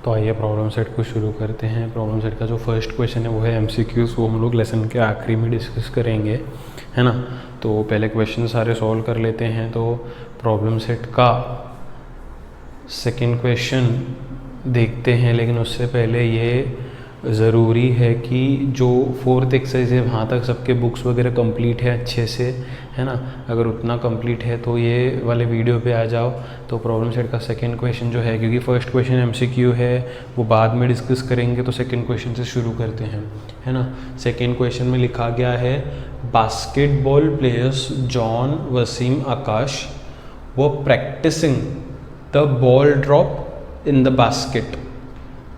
तो आइए problem set को शुरू करते हैं। प्रॉब्लम सेट का जो फर्स्ट क्वेश्चन है वो है एमसीक्यूज़, वो हम लोग लेसन के आखिरी में डिस्कस करेंगे, है ना। तो पहले क्वेश्चन सारे सॉल्व कर लेते हैं। तो प्रॉब्लम सेट का सेकंड क्वेश्चन देखते हैं, लेकिन उससे पहले ये ज़रूरी है कि जो फोर्थ एक्सरसाइज है वहाँ तक सबके बुक्स वगैरह कंप्लीट है अच्छे से, है ना। अगर उतना कंप्लीट है तो ये वाले वीडियो पे आ जाओ। तो प्रॉब्लम सेट का सेकंड क्वेश्चन जो है, क्योंकि फर्स्ट क्वेश्चन एमसीक्यू है वो बाद में डिस्कस करेंगे, तो सेकंड क्वेश्चन से शुरू करते हैं, है ना। सेकंड क्वेश्चन में लिखा गया है basketball players John, Wasim, Akash वो practising the ball drop in the basket.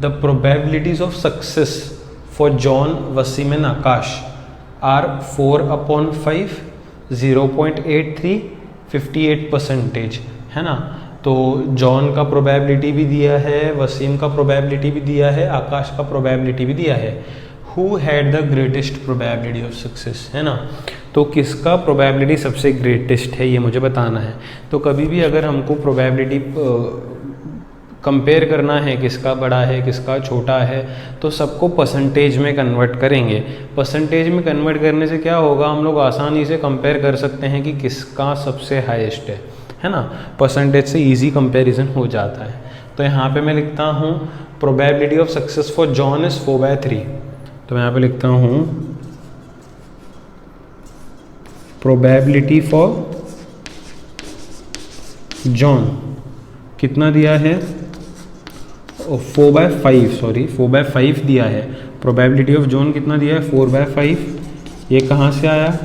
The probabilities of success for John, Wasim and Akash are 4/5, 0.83, 58%, है ना। तो जॉन का प्रोबेबिलिटी भी दिया है, वसीम का प्रोबेबिलिटी भी दिया है, आकाश का प्रोबेबिलिटी भी दिया है। Who had the greatest probability of success, है ना। तो किसका प्रोबेबिलिटी सबसे ग्रेटेस्ट है ये मुझे बताना है। तो कभी भी अगर हमको प्रोबेबिलिटी कंपेयर करना है किसका बड़ा है किसका छोटा है, तो सबको परसेंटेज में कन्वर्ट करेंगे। परसेंटेज में कन्वर्ट करने से क्या होगा, हम लोग आसानी से कंपेयर कर सकते हैं कि किसका सबसे हाईएस्ट है ना। परसेंटेज से इजी कंपैरिजन हो जाता है। तो यहाँ पे मैं liखता हूँ probability of success for John is 4/3। तो मैं यहाँ पे लिखता हूँ प्रोबेबिलिटी फॉर जॉन कितना दिया है, 4/5 दिया है। प्रोबेबिलिटी ऑफ जॉन कितना दिया है, 4/5। ये कहाँ से आया,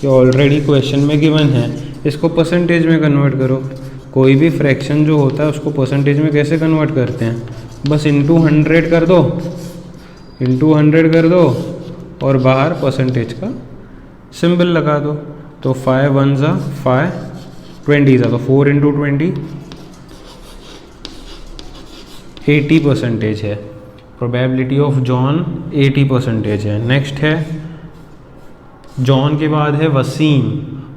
ये ऑलरेडी क्वेश्चन में गिवन है। इसको परसेंटेज में कन्वर्ट करो। कोई भी फ्रैक्शन जो होता है उसको परसेंटेज में कैसे कन्वर्ट करते हैं, बस इंटू 100 कर दो, और बाहर परसेंटेज का सिंबल लगा दो। तो 5 1 ज़ा 5, 20 ज़ा तो 4 × 20, 80% है। प्रोबेबिलिटी ऑफ जॉन 80% है। नेक्स्ट है जॉन के बाद है वसीम।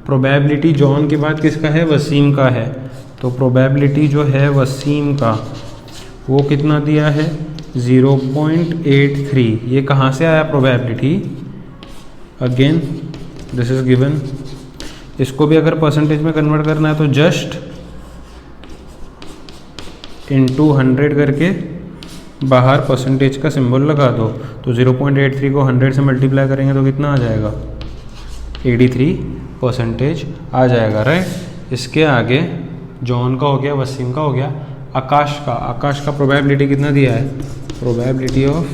प्रोबेबिलिटी जॉन के बाद किसका है, वसीम का है। तो प्रोबेबिलिटी जो है वसीम का वो कितना दिया है, 0.83। ये कहाँ से आया probability, again this is given. इसको भी अगर परसेंटेज में कन्वर्ट करना है तो जस्ट इंटू 100 करके बाहर परसेंटेज का सिंबल लगा दो। तो 0.83 को 100 से मल्टीप्लाई करेंगे तो कितना आ जाएगा, 83% आ जाएगा, राइट। इसके आगे जॉन का हो गया, वसीम का हो गया, आकाश का प्रोबेबिलिटी कितना दिया है, प्रोबेबिलिटी ऑफ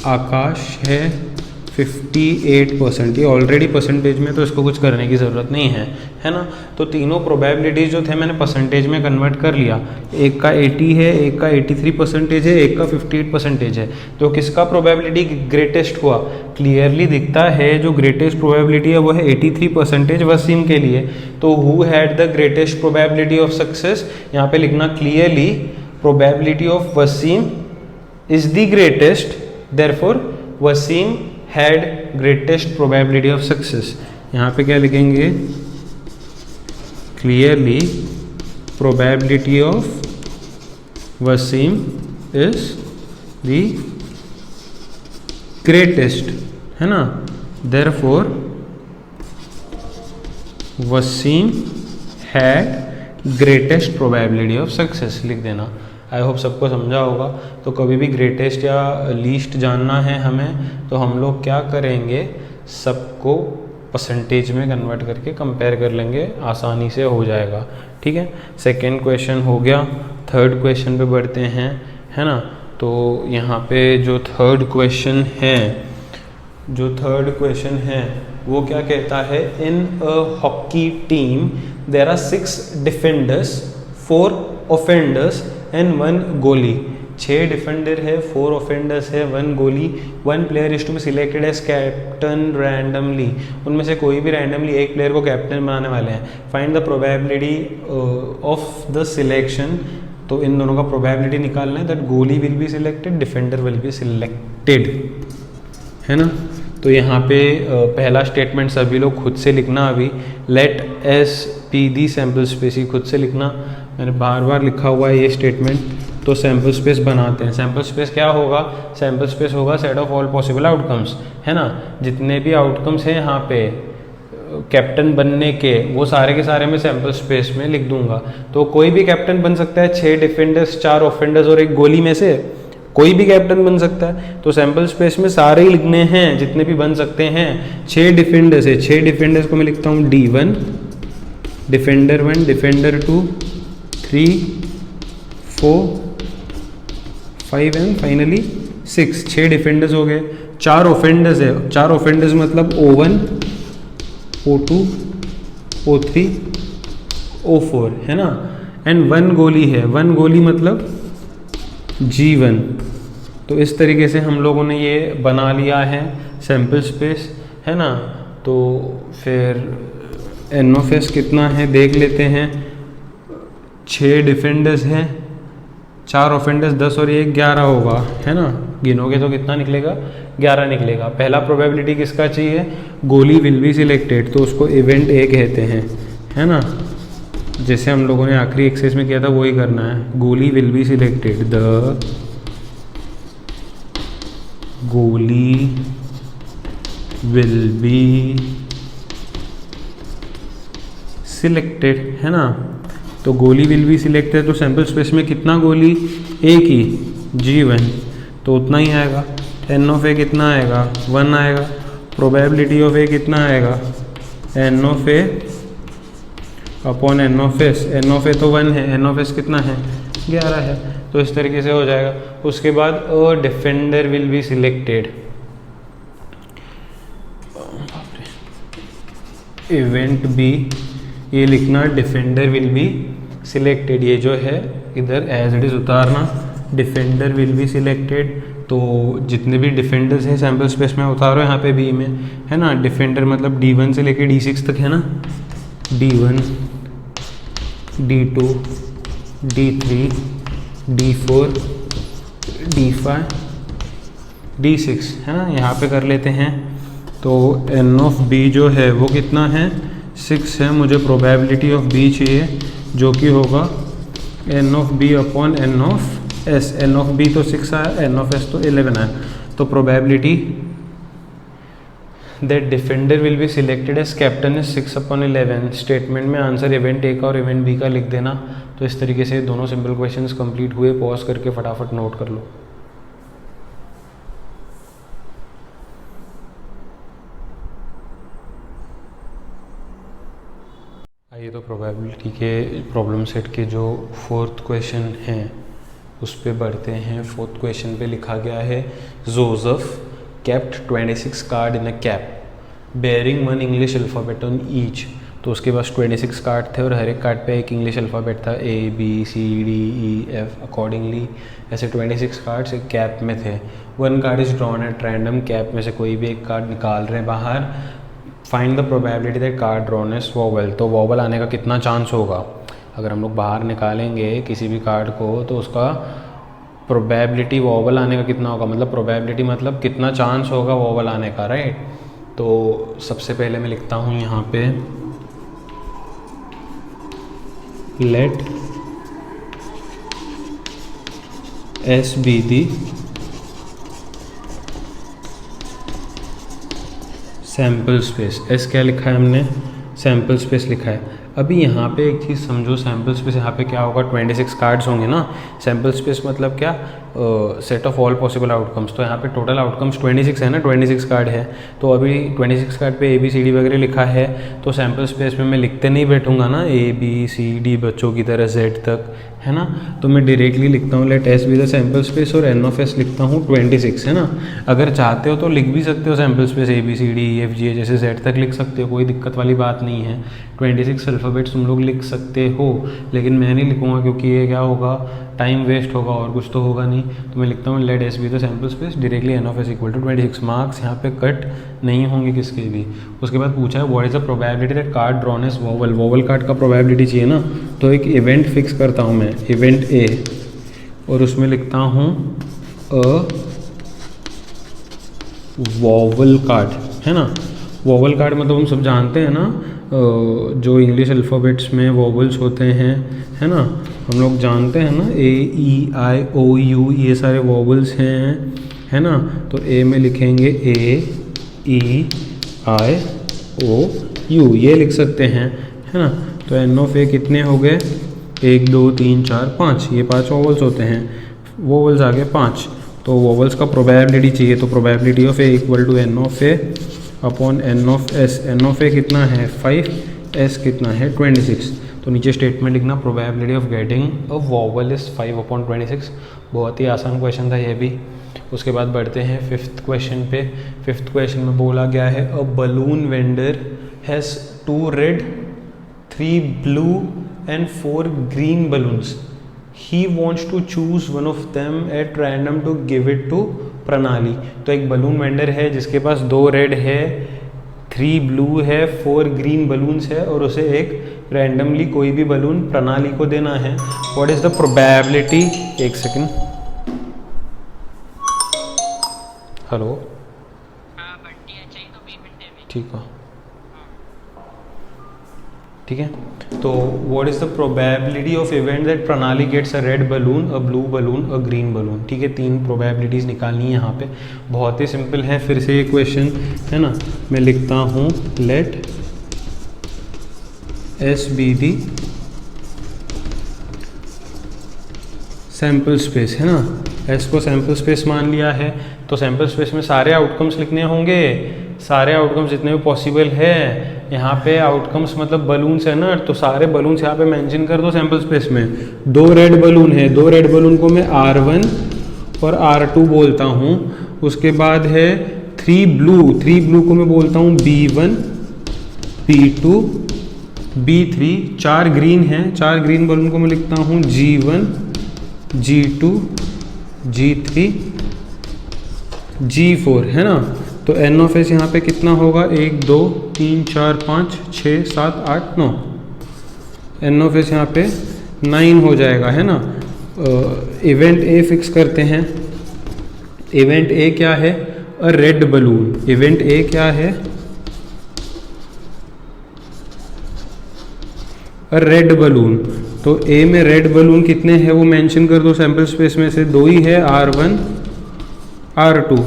आकाश है 58%। ये ऑलरेडी परसेंटेज में, तो इसको कुछ करने की ज़रूरत नहीं है ना। तो तीनों प्रोबेबिलिटीज़ जो थे मैंने परसेंटेज में कन्वर्ट कर लिया। एक का 80 है, एक का 83% है, एक का 58% है। तो किसका प्रोबेबिलिटी ग्रेटेस्ट हुआ, क्लियरली दिखता है जो ग्रेटेस्ट प्रोबेबिलिटी है वो है 83% वसीम के लिए। तो who had the greatest probability of success, यहाँ पे लिखना clearly probability of Wasim is the greatest, therefore Wasim had greatest probability of success। यहाँ पे क्या लिखेंगे, clearly probability of Wasim is the greatest, है ना। therefore Wasim had greatest probability of success लिख देना। आई होप सबको समझा होगा। तो कभी भी ग्रेटेस्ट या लीस्ट जानना है हमें, तो हम लोग क्या करेंगे, सबको परसेंटेज में कन्वर्ट करके कंपेयर कर लेंगे, आसानी से हो जाएगा, ठीक है। सेकंड क्वेश्चन हो गया। थर्ड क्वेश्चन पे बढ़ते हैं, है ना। तो यहाँ पे जो थर्ड क्वेश्चन है वो क्या कहता है, in a hockey team there are 6 defenders, 4 offenders and 1 goalie. 6 defender है, 4 ऑफेंडर्स है, 1 गोली। 1 player is to be selected as captain randomly. उनमें से कोई भी रैंडमली एक प्लेयर को कैप्टन बनाने वाले हैं। Find the probability of the selection. तो इन दोनों का प्रोबेबिलिटी निकालना है, दैट गोली will be selected, defender will be selected, है ना। तो यहाँ पे पहला स्टेटमेंट सभी लोग खुद से लिखना। अभी let S be the sample space, खुद से लिखना। मैंने बार बार लिखा हुआ है ये स्टेटमेंट, तो सैम्पल स्पेस बनाते हैं। सैम्पल स्पेस क्या होगा? सैम्पल स्पेस होगा set of all possible outcomes, है ना। जितने भी आउटकम्स हैं यहाँ पे कैप्टन बनने के, वो सारे के सारे मैं सैम्पल स्पेस में लिख दूंगा। तो कोई भी कैप्टन बन सकता है, 6 डिफेंडर्स, 4 ऑफेंडर्स और 1 गोली में से कोई भी कैप्टन बन सकता है। तो सैम्पल स्पेस में सारे ही लिखने हैं जितने भी बन सकते हैं। 6 डिफेंडर्स है, 6 डिफेंडर्स को मैं लिखता हूँ D1, defender 1, defender 2, 3, 4, 5 and finally 6। 6 defenders हो गए। 4 ऑफेंडर्स है, 4 ऑफेंडर्स मतलब O1, O2, O3, O4, है ना। एंड 1 गोली है, 1 गोली मतलब G1। तो इस तरीके से हम लोगों ने ये बना लिया है सैम्पल स्पेस, है ना। तो फिर एन ऑफ एस कितना है देख लेते हैं। 6 डिफेंडर्स हैं, 4 ऑफेंडर्स, 10 और 1 11 होगा, है ना। गिनोगे तो कितना निकलेगा? 11 निकलेगा। पहला प्रोबेबिलिटी किसका चाहिए? गोली विल बी सिलेक्टेड, तो उसको इवेंट ए कहते हैं, है ना। जैसे हम लोगों ने आखिरी एक्सरसाइज में किया था वही करना है। गोली विल बी सिलेक्टेड, द गोली विल बी सिलेक्टेड, है ना। तो गोली विल बी सिलेक्टेड, तो सैम्पल स्पेस में कितना गोली? एक ही, G1, तो उतना ही आएगा। एन ऑफ ए कितना आएगा? 1 आएगा। प्रोबेबिलिटी ऑफ ए कितना आएगा? N of A upon N of S. N of A तो 1 है, एन ऑफ एस कितना है? 11 है। तो इस तरीके से हो जाएगा। उसके बाद a defender will be selected, event B, ये लिखना डिफेंडर विल बी सिलेक्टेड। ये जो है इधर एज इट इज उतारना, डिफेंडर विल बी सिलेक्टेड। तो जितने भी डिफेंडर्स हैं सैम्पल स्पेस में उतारो यहाँ पे बी में, है ना। डिफेंडर मतलब D1 से लेके D6 तक, है ना। D1, D2, D3, D4, D5, D6, है ना। यहाँ पे कर लेते हैं। तो एन ऑफ बी जो है वो कितना है? 6 है। मुझे प्रोबेबिलिटी ऑफ बी चाहिए जो कि होगा N of B upon N of S. N of B तो 6 आया, एन ऑफ एस तो 11 आया। तो probability that defender will be selected as captain is 6/11। Statement में आंसर इवेंट ए का और इवेंट बी का लिख देना। तो इस तरीके से दोनों सिंपल क्वेश्चंस कंप्लीट हुए। पॉज करके फटाफट नोट कर लो। आइए तो प्रोबेबिलिटी के प्रॉब्लम सेट के जो 4th क्वेश्चन हैं उस पे बढ़ते हैं। 4th क्वेश्चन पे लिखा गया है Joseph kept 26 card in a cap bearing 1 English alphabet on each. तो उसके पास 26 कार्ड थे और हर एक कार्ड पे एक इंग्लिश अल्फ़ाबेट था, ABCDEF। अकॉर्डिंगली ऐसे 26 कार्ड्स एक कैप में थे। 1 card is drawn at random, cap में से कोई भी एक कार्ड निकाल रहे हैं बाहर। Find the probability that card drawn is vowel. तो वोवल आने का कितना चांस होगा? अगर हम लोग बाहर निकालेंगे किसी भी कार्ड को तो उसका प्रोबेबिलिटी वोवल आने का कितना होगा, मतलब प्रोबेबिलिटी मतलब कितना चांस होगा वोवल आने का, राइट। तो सबसे पहले मैं लिखता हूँ यहाँ पे let S be the sample space. S क्या लिखा है हमने? सैम्पल स्पेस लिखा है। अभी यहाँ पे एक चीज़ समझो, सैम्पल स्पेस यहाँ पे क्या होगा? 26 कार्ड्स होंगे ना। सैम्पल स्पेस मतलब क्या? Set of all possible outcomes. तो यहाँ पे टोटल आउटकम्स 26 है ना, 26 कार्ड है। तो अभी 26 कार्ड पे ABCD वगैरह लिखा है। तो सैम्पल स्पेस में मैं लिखते नहीं बैठूंगा ना ABCD बच्चों की तरह Z तक, है ना। तो मैं डायरेक्टली लिखता हूँ let S be the sample space और एन ऑफ एस लिखता हूँ 26, है ना। अगर चाहते हो तो लिख भी सकते हो सैम्पल स्पेस ABCDEFG जैसे Z तक लिख सकते हो, कोई दिक्कत वाली बात नहीं है। 26 अल्फ़ाबेट्स तुम लोग लिख सकते हो, लेकिन मैं नहीं लिखूँगा क्योंकि ये क्या होगा? टाइम वेस्ट होगा और कुछ तो होगा नहीं। तो मैं लिखता हूँ let S be the sample space directly N of S equal to 26। Marks यहाँ पे कट नहीं होंगे किसके भी। उसके बाद पूछा है what is the probability that card drawn as vowel. Vowel card का प्रोबेबिलिटी चाहिए ना, तो एक इवेंट फिक्स करता हूँ मैं, इवेंट ए, और उसमें लिखता हूँ अ वोवल कार्ड, है ना। वोवल कार्ड मतलब हम सब जानते हैं ना, जो इंग्लिश अल्फ़ाबेट्स में वोवल्स होते हैं, है ना, हम लोग जानते हैं ना, ए ई आई ओ यू, ये सारे वोवल्स हैं, है ना। तो ए में लिखेंगे ए ई आई ओ यू, ये लिख सकते हैं, है ना। तो एन ऑफ ए कितने हो गए, 1 2 3 4 5, ये 5 वोवल्स होते हैं, वोवल्स आ गए 5। तो वोवल्स का प्रोबेबिलिटी चाहिए, तो probability of A equal to n of A upon N of S. N of A कितना है 5, एस कितना है 26। तो नीचे स्टेटमेंट लिखना, probability of getting a vowel is 5/26। बहुत ही आसान क्वेश्चन था ये भी। उसके बाद बढ़ते हैं 5th क्वेश्चन पे। 5th क्वेश्चन में बोला गया है, a balloon vendor has 2 red 3 blue and 4 green balloons. He wants to choose one of them at random to give it to प्रणाली। तो एक बलून वेंडर है जिसके पास 2 रेड है, 3 ब्लू है, 4 ग्रीन बलून्स है, और उसे एक रैंडमली कोई भी बलून प्रणाली को देना है। व्हाट इज़ द प्रोबेबिलिटी, एक सेकेंड, हेलो, ठीक है, ठीक है। तो what is the probability of event that Pranali gets a red balloon, a blue balloon, a green balloon. ठीक है, 3 प्रोबेबिलिटीज़ निकालनी है यहाँ पे। बहुत ही सिंपल है, फिर से ये क्वेश्चन है ना, मैं लिखता हूँ, let S be the sample space, है ना। एस को सैम्पल स्पेस मान लिया है, तो सैम्पल स्पेस में सारे आउटकम्स लिखने होंगे, सारे आउटकम्स जितने भी पॉसिबल है। यहाँ पे आउटकम्स मतलब बलून्स है ना, तो सारे बलून्स यहाँ पे मेंशन कर दो सैम्पल स्पेस में। 2 रेड बलून है, 2 रेड बलून को मैं R1 और R2 बोलता हूँ। उसके बाद है 3 ब्लू को मैं बोलता हूँ B1 B2 B3। 4 ग्रीन है, 4 ग्रीन बलून को मैं लिखता हूँ G1 G2 G3 G4, है ना। तो एन ऑफ एस यहाँ पे कितना होगा, 1 2 3 4 5 6 7 8 9। एन ऑफ एस यहाँ पे 9 हो जाएगा, है ना। इवेंट ए फिक्स करते हैं। इवेंट ए क्या है, अ रेड बलून। इवेंट ए क्या है, अ रेड बलून। तो ए में रेड बलून कितने हैं वो मेंशन कर दो सैम्पल स्पेस में से, 2 ही है, R1 R2।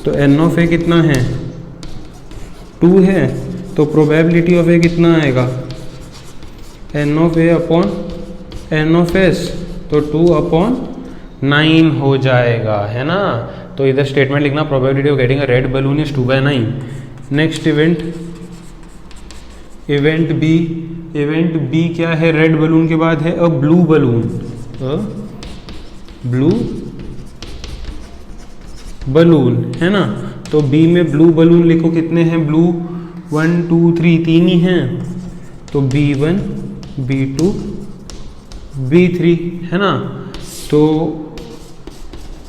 तो एन ऑफ ए कितना है, 2 है, तो प्रोबेबिलिटी ऑफ ए कितना आएगा, N of A upon N of S, तो 2/9 हो जाएगा, है ना। तो इधर स्टेटमेंट लिखना, probability of getting a red balloon is 2/9। Next event, event B. Event B क्या है, रेड बलून के बाद है a blue balloon, blue balloon, है ना। तो बी में ब्लू बलून लिखो, कितने हैं ब्लू, 1 2 3, 3 ही हैं। तो B1 B2 B3, है ना। तो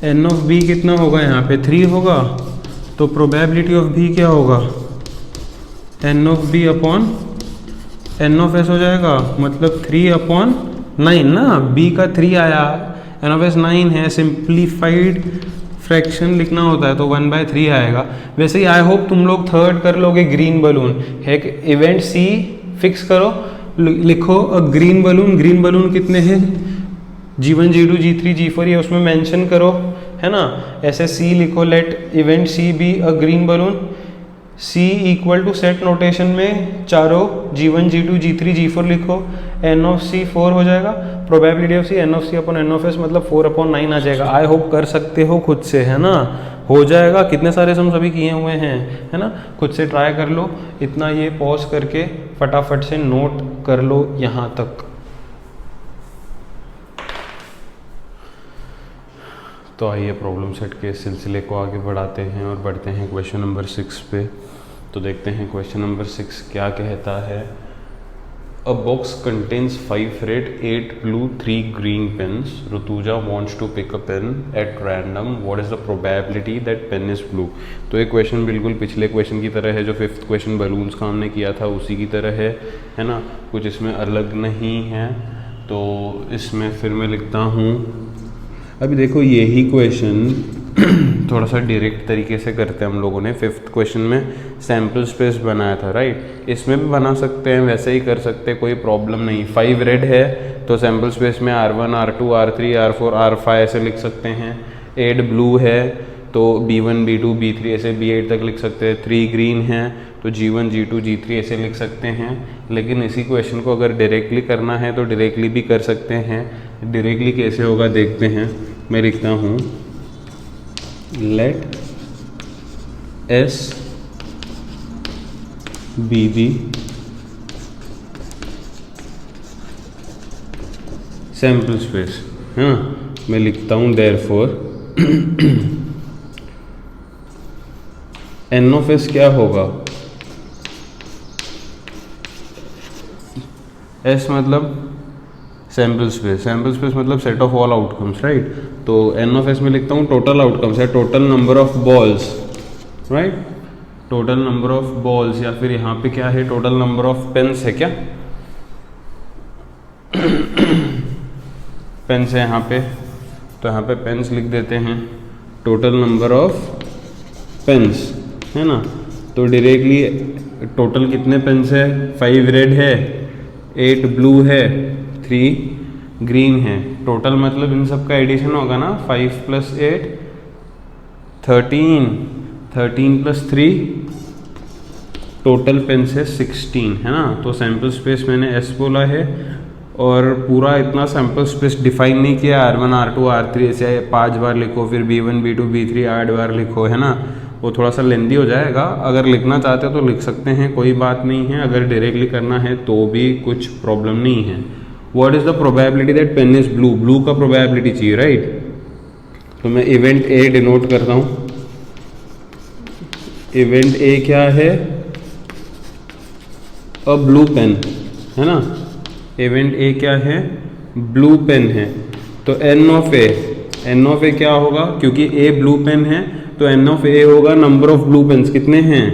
एन ऑफ बी कितना होगा, यहाँ पे 3 होगा। तो प्रोबेबिलिटी ऑफ बी क्या होगा, N of B upon N of S हो जाएगा, मतलब 3/9 ना। बी का 3 आया, एन ऑफ एस 9 है, सिंप्लीफाइड फ्रैक्शन लिखना होता है, तो 1/3 आएगा। वैसे ही आई होप तुम लोग थर्ड कर लोगे, ग्रीन बलून है। इवेंट सी फिक्स करो, लिखो अ ग्रीन बलून। ग्रीन बलून कितने हैं, G1 G2 G3 G4, ये उसमें मेंशन करो, है ना। ऐसे सी लिखो, let event C be a green balloon. C equal to set notation में चारों G1 G2 G3 G4 लिखो, एन ऑफ सी 4 हो जाएगा। Probability of C N of C upon N of S, मतलब 4/9 आ जाएगा। आई होप कर सकते हो खुद से, है ना, हो जाएगा। कितने सारे सम सभी किए हुए हैं, है ना, खुद से ट्राई कर लो। इतना ये पॉज करके फटाफट से नोट कर लो यहाँ तक। तो आइए प्रॉब्लम सेट के सिलसिले को आगे बढ़ाते हैं और बढ़ते हैं क्वेश्चन नंबर 6 पे। तो देखते हैं क्वेश्चन नंबर 6 क्या कहता है। A box contains 5 red 8 blue 3 green pens. Rituja wants to pick a pen at random, what is the probability that pen is blue. तो ये क्वेश्चन बिल्कुल पिछले क्वेश्चन की तरह है, जो 5th क्वेश्चन बलून्स का हमने किया था उसी की तरह है ना, कुछ इसमें अलग नहीं है। तो इसमें फिर मैं लिखता हूँ, अभी देखो यही क्वेश्चन थोड़ा सा डायरेक्ट तरीके से करते हैं हम लोगों ने। 5th क्वेश्चन में सैम्पल स्पेस बनाया था, राइट। इसमें भी बना सकते हैं, वैसे ही कर सकते हैं, कोई प्रॉब्लम नहीं। 5 रेड है तो सैम्पल स्पेस में R1 R2 R3 R4 R5 ऐसे लिख सकते हैं। 8 ब्लू है तो B1 B2 B3 ऐसे B8 तक लिख सकते हैं। 3 ग्रीन है तो G1 G2 G3 ऐसे लिख सकते हैं। लेकिन इसी क्वेश्चन को अगर डायरेक्टली करना है तो डायरेक्टली भी कर सकते हैं। डायरेक्टली कैसे होगा देखते हैं। मैं लिखता हूँ let S be the sample space, हाँ। मैं लिखता हूँ देयरफॉर N ऑफ S क्या होगा? S मतलब सैम्पल स्पेस, सैम्पल स्पेस मतलब set of all outcomes, right. तो N ऑफ S में लिखता हूँ टोटल आउटकम्स है, total number of balls, right. Total number of balls, या फिर यहाँ पे क्या है, टोटल नंबर ऑफ पेन्स है क्या? पेन्स है यहाँ पे, तो यहाँ पे पेन्स लिख देते हैं। टोटल नंबर ऑफ पेन्स है ना। तो डायरेक्टली टोटल कितने पेन्स है? 5 रेड है, 8 ब्लू है, 3 ग्रीन है। टोटल मतलब इन सब का एडिशन होगा ना, 5 + 8 13, 13 + 3 टोटल पेन्स है 16, है ना। तो सैम्पल स्पेस मैंने S बोला है और पूरा इतना सैम्पल स्पेस डिफाइन नहीं किया। R1 R2 R3 ऐसे 5 बार लिखो, फिर B1 B2 B3 8 बार लिखो, है ना। वो थोड़ा सा लेंदी हो जाएगा। अगर लिखना चाहते हो तो लिख सकते हैं, कोई बात नहीं है। अगर डायरेक्टली करना है तो भी कुछ प्रॉब्लम नहीं है। What is the probability that pen is blue? Blue का प्रोबेबिलिटी चाहिए, राइट। तो मैं इवेंट ए डिनोट करता हूँ। इवेंट ए क्या है? अ ब्लू पेन, है ना। इवेंट ए क्या है? ब्लू पेन है। तो N ऑफ ए क्या होगा? क्योंकि ए ब्लू पेन है तो N ऑफ ए होगा नंबर ऑफ ब्लू पेन्स। कितने हैं?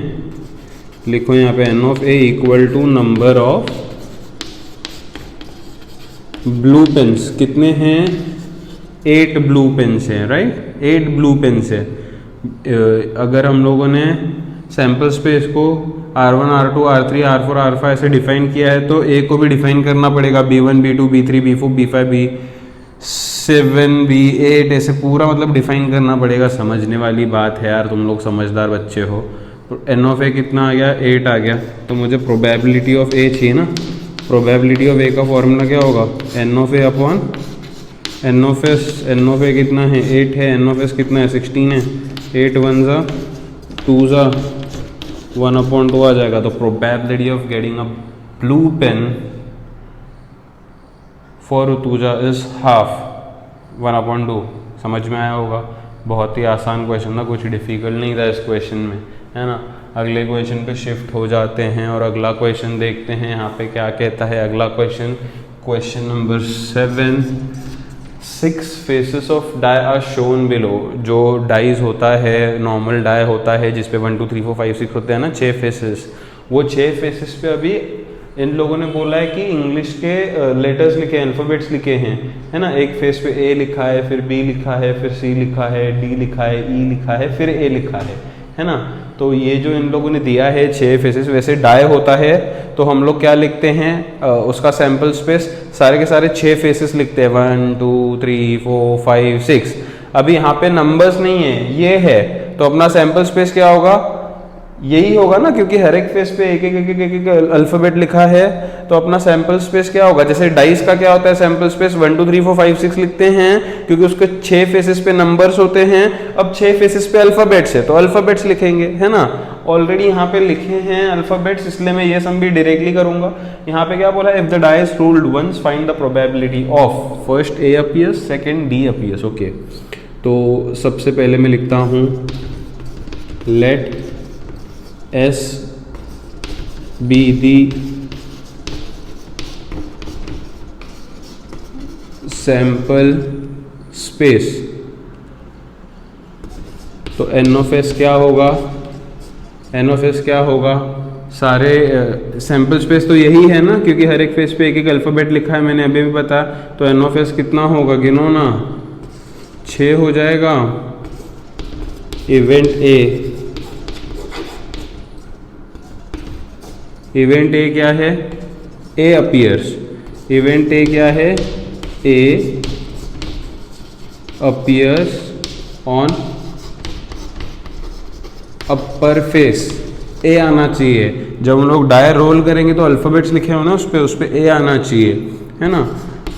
लिखो यहाँ पे N of A equal to number of blue pens. कितने हैं? 8 ब्लू पेन्स हैं, राइट। 8 ब्लू पेन्स है। अगर हम लोगों ने सैम्पल स्पेस को R1 R2 R3 R4 R5 ऐसे डिफाइन किया है तो ए को भी डिफाइन करना पड़ेगा। B1 B2 B3 B4 B5 B7 B8 ऐसे पूरा मतलब डिफाइन करना पड़ेगा। समझने वाली बात है यार, तुम लोग समझदार बच्चे हो। तो N ऑफ ए कितना आ गया? 8 आ गया। तो मुझे प्रोबेबिलिटी ऑफ ए चाहिए ना। प्रोबेबिलिटी ऑफ ए का फॉर्मूला क्या होगा? N of A upon N of S. N of A कितना है? 8 है। N ऑफ एस कितना है? 16 है। 8 1 ज़ा 2 ज़ा 1/2 आ जाएगा। तो probability of getting a blue pen for Rituja is half 1/2। समझ में आया होगा। बहुत ही आसान क्वेश्चन था, कुछ डिफिकल्ट नहीं था इस क्वेश्चन में, है ना। अगले क्वेश्चन पे शिफ्ट हो जाते हैं और अगला क्वेश्चन देखते हैं यहाँ पे क्या कहता है अगला question. Question number 7, 6 faces of die are shown below. जो डाइज होता है, नॉर्मल डाई होता है जिसपे 1 2 3 4 5 6 होते हैं ना, 6 फेसेस। वो 6 फेसेस पे अभी इन लोगों ने बोला है कि इंग्लिश के लेटर्स लिखे, अल्फ़ाबेट्स लिखे हैं, है ना। एक फेस पे ए लिखा है, फिर बी लिखा है, फिर सी लिखा है, डी लिखा है, ई लिखा है, फिर ए लिखा है ना। तो ये जो इन लोगों ने दिया है 6 फेसेस, वैसे डाई होता है तो हम लोग क्या लिखते हैं, उसका सैम्पल स्पेस सारे के सारे 6 फेसेस लिखते हैं, 1 2 3 4 5 6। अभी यहाँ पे नंबर्स नहीं है, ये है, तो अपना सैम्पल स्पेस क्या होगा? यही होगा ना, क्योंकि हर एक फेस पे एक एक अल्फाबेट लिखा है। तो अपना सैम्पल स्पेस क्या होगा? जैसे डाइस का क्या होता है सैम्पल स्पेस? 1 2 3 4 5 6 लिखते हैं क्योंकि उसके 6 फेसेस पे नंबर्स होते हैं। अब 6 फेसेस पे अल्फाबेट्स है तो अल्फाबेट्स लिखेंगे, है ना। ऑलरेडी यहाँ पे लिखे हैं अल्फाबेट्स, इसलिए मैं ये सम भी डायरेक्टली करूंगा। यहाँ पे क्या बोला? If the die is rolled once find the probability of first A appears, second D appears. Okay, तो सबसे पहले मैं लिखता हूँ let S be the sample space। तो N ऑफ S क्या होगा? N ऑफ S क्या होगा? सारे सैम्पल स्पेस तो यही है ना, क्योंकि हर एक फेस पे एक एक अल्फ़ाबेट लिखा है, मैंने अभी भी बताया। तो N ऑफ S कितना होगा? गिनो ना, 6 हो जाएगा, इवेंट ए क्या है, ए अपीयर्स, इवेंट ए क्या है, ए अपीयर्स ऑन अपर फेस, ए आना चाहिए। जब हम लोग डायर रोल करेंगे तो अल्फ़ाबेट्स लिखे हो ना उस पे ए आना चाहिए, है ना।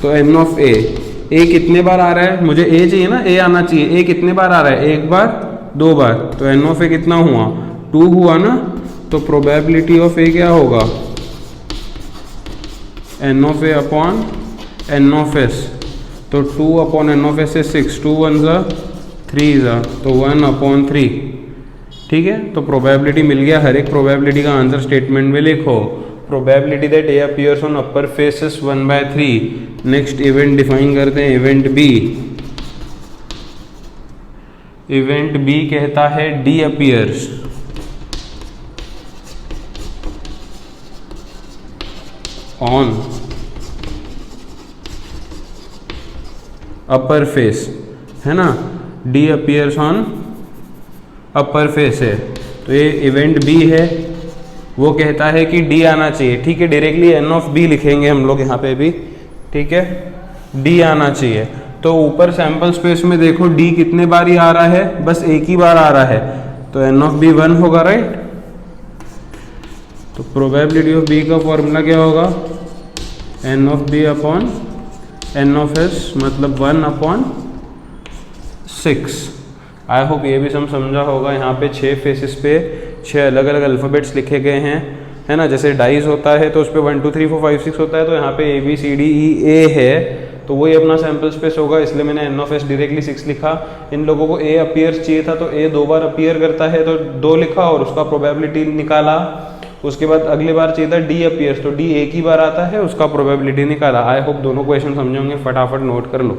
तो एन ऑफ ए कितने बार आ रहा है, मुझे ए चाहिए ना, ए आना चाहिए। ए कितने बार आ रहा है, एक बार, दो बार, तो एन ऑफ ए कितना हुआ, 2 हुआ ना। तो प्रोबेबिलिटी ऑफ ए क्या होगा, N of A upon N of S. तो 2 अपॉन एन ऑफ एस है 6, 2 1 ज़ा 3 ज़ा, तो 1 अपॉन 3। ठीक है, तो प्रोबेबिलिटी मिल गया। हर एक प्रोबेबिलिटी का आंसर स्टेटमेंट में लिखो। Probability that A appears on upper face is 1/3। Next event define करते हैं, इवेंट बी। इवेंट बी कहता है D appears on upper face, है ना। D appears on upper face है, तो ये इवेंट बी है। वो कहता है कि डी आना चाहिए। ठीक है, डायरेक्टली एन ऑफ बी लिखेंगे हम लोग यहाँ पे भी। ठीक है, डी आना चाहिए। तो ऊपर सैंपल स्पेस में देखो डी कितने बार ही आ रहा है, बस एक ही बार आ रहा है, तो एन ऑफ बी 1 होगा, राइट। तो प्रोबेबिलिटी ऑफ बी का फॉर्मूला क्या होगा, N of B upon N of S, मतलब 1/6। आई होप ये भी समझा होगा। यहाँ पे 6 फेसेस पे 6 अलग अलग अल्फ़ाबेट्स लिखे गए हैं, है ना। जैसे डाइस होता है तो उस पर 1 2 3 4 5 6 होता है, तो यहाँ पे A B C D E ए है, तो वही अपना सैम्पल स्पेस होगा, इसलिए मैंने एन ऑफ एस डायरेक्टली 6 लिखा। इन लोगों को ए अपीयर्स चाहिए था, तो ए 2 बार अपीयर करता है, तो 2 लिखा और उसका प्रोबेबिलिटी निकाला। उसके बाद अगली बार चाहिए था डी अपीयर्स, तो डी एक ही बार आता है, उसका प्रोबेबिलिटी निकाला। आई होप दोनों क्वेश्चन समझे होंगे, फटाफट नोट कर लो।